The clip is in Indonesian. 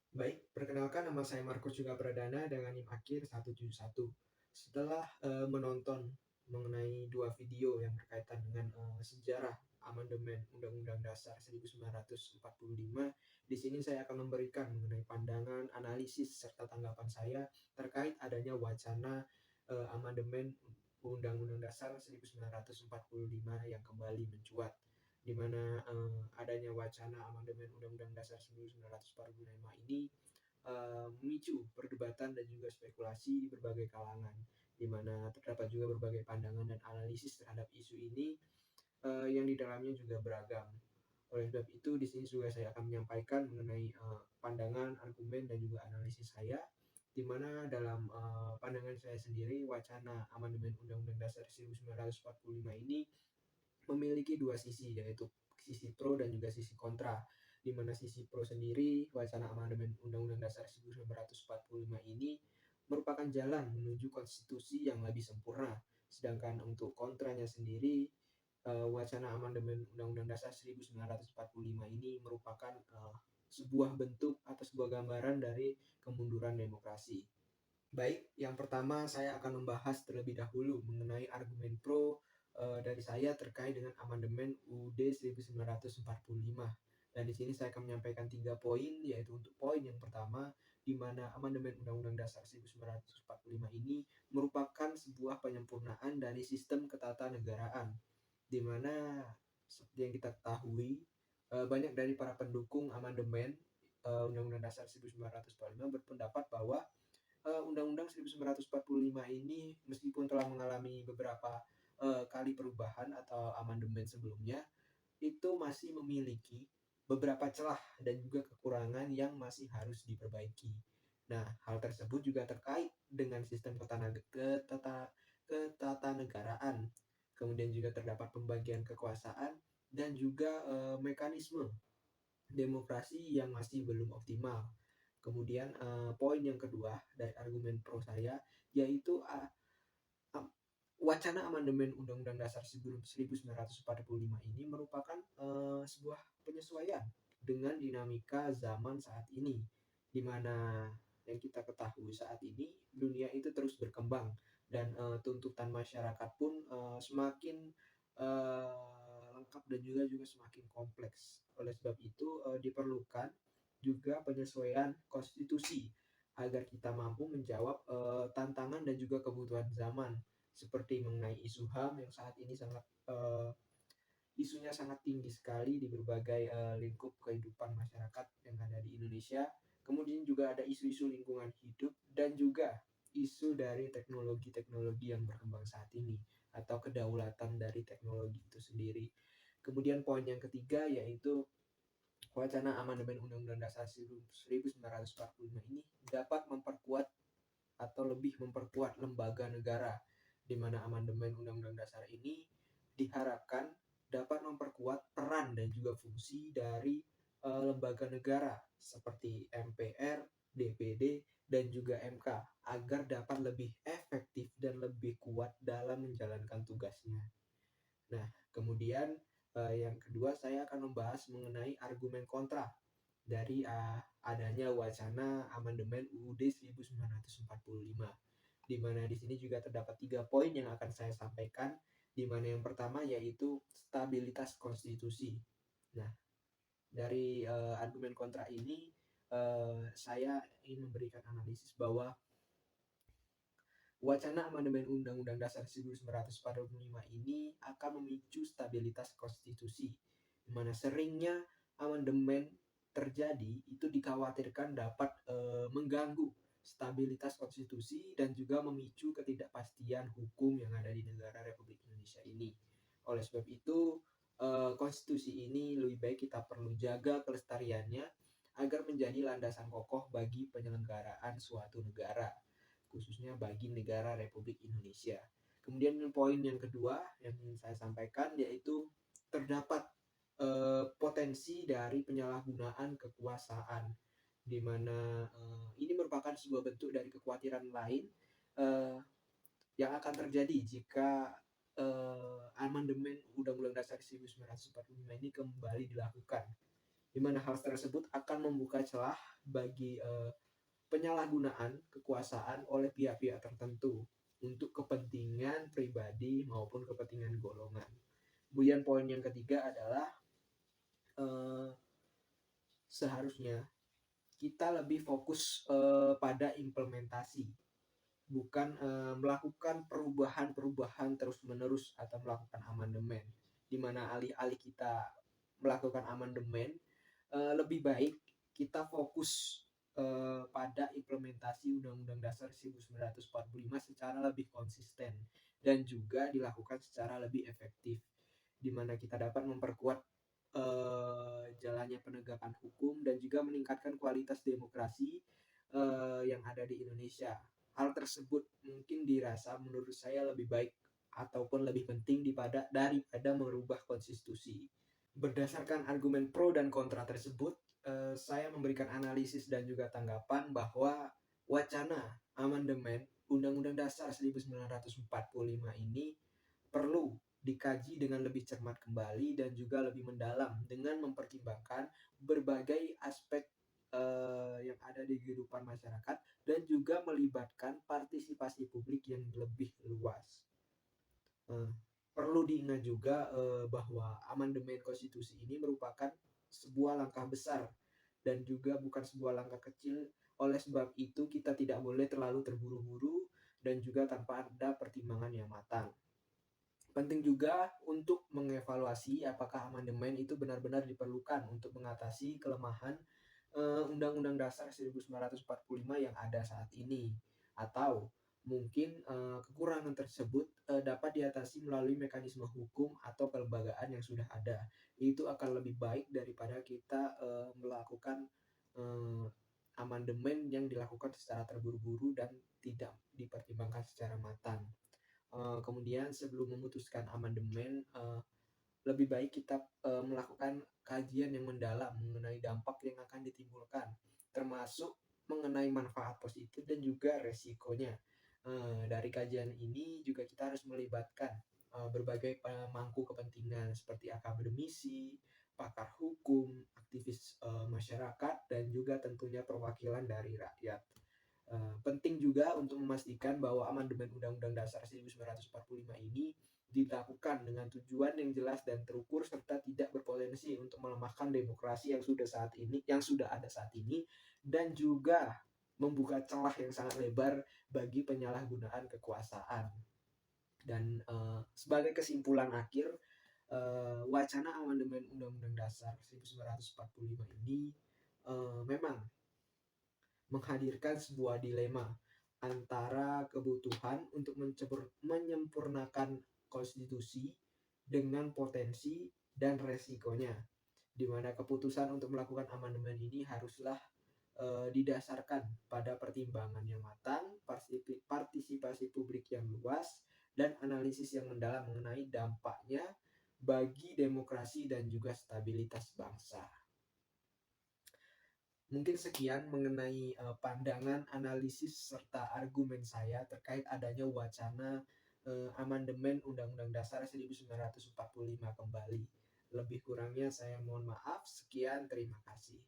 Baik, perkenalkan nama saya Markus Juga Pradana dengan NIM akhir 171. Setelah menonton mengenai dua video yang berkaitan dengan sejarah amandemen Undang-Undang Dasar 1945, di sini saya akan memberikan mengenai pandangan, analisis, serta tanggapan saya terkait adanya wacana amandemen Undang-Undang Dasar 1945 yang kembali mencuat, di mana adanya wacana amandemen Undang-Undang Dasar 1945 ini memicu perdebatan dan juga spekulasi di berbagai kalangan, di mana terdapat juga berbagai pandangan dan analisis terhadap isu ini yang di dalamnya juga beragam. Oleh sebab itu, di sini juga saya akan menyampaikan mengenai pandangan, argumen, dan juga analisis saya, di mana dalam pandangan saya sendiri, wacana amandemen Undang-Undang Dasar 1945 ini memiliki dua sisi, yaitu sisi pro dan juga sisi kontra. Di mana sisi pro sendiri, wacana amandemen Undang-Undang Dasar 1945 ini merupakan jalan menuju konstitusi yang lebih sempurna. Sedangkan untuk kontranya sendiri, wacana amandemen Undang-Undang Dasar 1945 ini merupakan sebuah bentuk atau sebuah gambaran dari kemunduran demokrasi. Baik, yang pertama saya akan membahas terlebih dahulu mengenai argumen pro dari saya terkait dengan amandemen UUD 1945. Dan di sini saya akan menyampaikan 3 poin, yaitu untuk poin yang pertama, di mana amandemen Undang-Undang Dasar 1945 ini merupakan sebuah penyempurnaan dari sistem ketatanegaraan, di mana seperti yang kita ketahui, banyak dari para pendukung amandemen Undang-Undang Dasar 1945 berpendapat bahwa Undang-Undang 1945 ini meskipun telah mengalami beberapa kali perubahan atau amandemen sebelumnya, itu masih memiliki beberapa celah dan juga kekurangan yang masih harus diperbaiki. Nah, hal tersebut juga terkait dengan sistem ketatanegaraan. Kemudian juga terdapat pembagian kekuasaan dan juga mekanisme demokrasi yang masih belum optimal. Kemudian poin yang kedua dari argumen pro saya yaitu wacana amandemen Undang-Undang Dasar 1945 ini merupakan sebuah penyesuaian dengan dinamika zaman saat ini, di mana yang kita ketahui saat ini dunia itu terus berkembang dan tuntutan masyarakat pun semakin lengkap dan juga semakin kompleks. Oleh sebab itu diperlukan juga penyesuaian konstitusi agar kita mampu menjawab tantangan dan juga kebutuhan zaman, seperti mengenai isu HAM yang saat ini isunya sangat tinggi sekali di berbagai lingkup kehidupan masyarakat yang ada di Indonesia. Kemudian juga ada isu-isu lingkungan hidup dan juga isu dari teknologi-teknologi yang berkembang saat ini atau kedaulatan dari teknologi itu sendiri. Kemudian poin yang ketiga yaitu wacana amandemen Undang-Undang Dasar 1945 ini dapat memperkuat atau lebih memperkuat lembaga negara, di mana amandemen Undang-Undang Dasar ini diharapkan dapat memperkuat peran dan juga fungsi dari lembaga negara seperti MPR, DPD, dan juga MK agar dapat lebih efektif dan lebih kuat dalam menjalankan tugasnya. Nah, kemudian yang kedua saya akan membahas mengenai argumen kontra dari adanya wacana amandemen UUD 1945. Di mana di sini juga terdapat 3 poin yang akan saya sampaikan, di mana yang pertama yaitu stabilitas konstitusi. Nah, dari argumen kontra ini saya ingin memberikan analisis bahwa wacana amandemen Undang-Undang Dasar 1945 ini akan memicu stabilitas konstitusi, di mana seringnya amandemen terjadi itu dikhawatirkan dapat mengganggu stabilitas konstitusi dan juga memicu ketidakpastian hukum yang ada di negara Republik Indonesia ini. Oleh sebab itu, konstitusi ini lebih baik kita perlu jaga kelestariannya agar menjadi landasan kokoh bagi penyelenggaraan suatu negara, khususnya bagi negara Republik Indonesia. Kemudian poin yang kedua yang ingin saya sampaikan yaitu terdapat potensi dari penyalahgunaan kekuasaan, di mana ini merupakan sebuah bentuk dari kekhawatiran lain uh, yang akan terjadi jika amandemen Undang-Undang Dasar 1945 ini kembali dilakukan, di di mana hal tersebut akan membuka celah bagi penyalahgunaan kekuasaan oleh pihak-pihak tertentu untuk kepentingan pribadi maupun kepentingan golongan. Kemudian poin yang ketiga adalah eh, seharusnya kita lebih fokus pada implementasi, bukan melakukan perubahan-perubahan terus-menerus atau melakukan amandemen. Di mana alih-alih kita melakukan amandemen, lebih baik kita fokus pada implementasi Undang-Undang Dasar 1945 secara lebih konsisten dan juga dilakukan secara lebih efektif, di mana kita dapat memperkuat jalannya penegakan hukum dan juga meningkatkan kualitas demokrasi yang ada di Indonesia. Hal tersebut mungkin dirasa menurut saya lebih baik ataupun lebih penting daripada merubah konstitusi. Berdasarkan argumen pro dan kontra tersebut, saya memberikan analisis dan juga tanggapan bahwa wacana amandemen Undang-Undang Dasar 1945 ini perlu dikaji dengan lebih cermat kembali dan juga lebih mendalam dengan mempertimbangkan berbagai aspek yang ada di kehidupan masyarakat dan juga melibatkan partisipasi publik yang lebih luas. Eh, Perlu diingat juga bahwa amandemen konstitusi ini merupakan sebuah langkah besar dan juga bukan sebuah langkah kecil. Oleh sebab itu kita tidak boleh terlalu terburu-buru dan juga tanpa ada pertimbangan yang matang. Penting juga untuk mengevaluasi apakah amandemen itu benar-benar diperlukan untuk mengatasi kelemahan Undang-Undang Dasar 1945 yang ada saat ini, atau mungkin kekurangan tersebut dapat diatasi melalui mekanisme hukum atau kelembagaan yang sudah ada. Itu akan lebih baik daripada kita melakukan eh, amandemen yang dilakukan secara terburu-buru dan tidak dipertimbangkan secara matang. Kemudian sebelum memutuskan amandemen, lebih baik kita melakukan kajian yang mendalam mengenai dampak yang akan ditimbulkan, termasuk mengenai manfaat positif dan juga resikonya. Dari kajian ini juga kita harus melibatkan berbagai pemangku kepentingan seperti akademisi, pakar hukum, aktivis masyarakat, dan juga tentunya perwakilan dari rakyat. Penting juga untuk memastikan bahwa amandemen Undang-Undang Dasar 1945 ini dilakukan dengan tujuan yang jelas dan terukur serta tidak berpotensi untuk melemahkan demokrasi yang sudah ada saat ini dan juga membuka celah yang sangat lebar bagi penyalahgunaan kekuasaan. Dan sebagai kesimpulan akhir, wacana amandemen Undang-Undang Dasar 1945 ini memang menghadirkan sebuah dilema antara kebutuhan untuk menyempurnakan konstitusi dengan potensi dan resikonya, di mana keputusan untuk melakukan amandemen ini haruslah didasarkan pada pertimbangan yang matang, partisipasi publik yang luas, dan analisis yang mendalam mengenai dampaknya bagi demokrasi dan juga stabilitas bangsa. Mungkin sekian mengenai pandangan, analisis, serta argumen saya terkait adanya wacana amandemen Undang-Undang Dasar 1945 kembali. Lebih kurangnya saya mohon maaf. Sekian, terima kasih.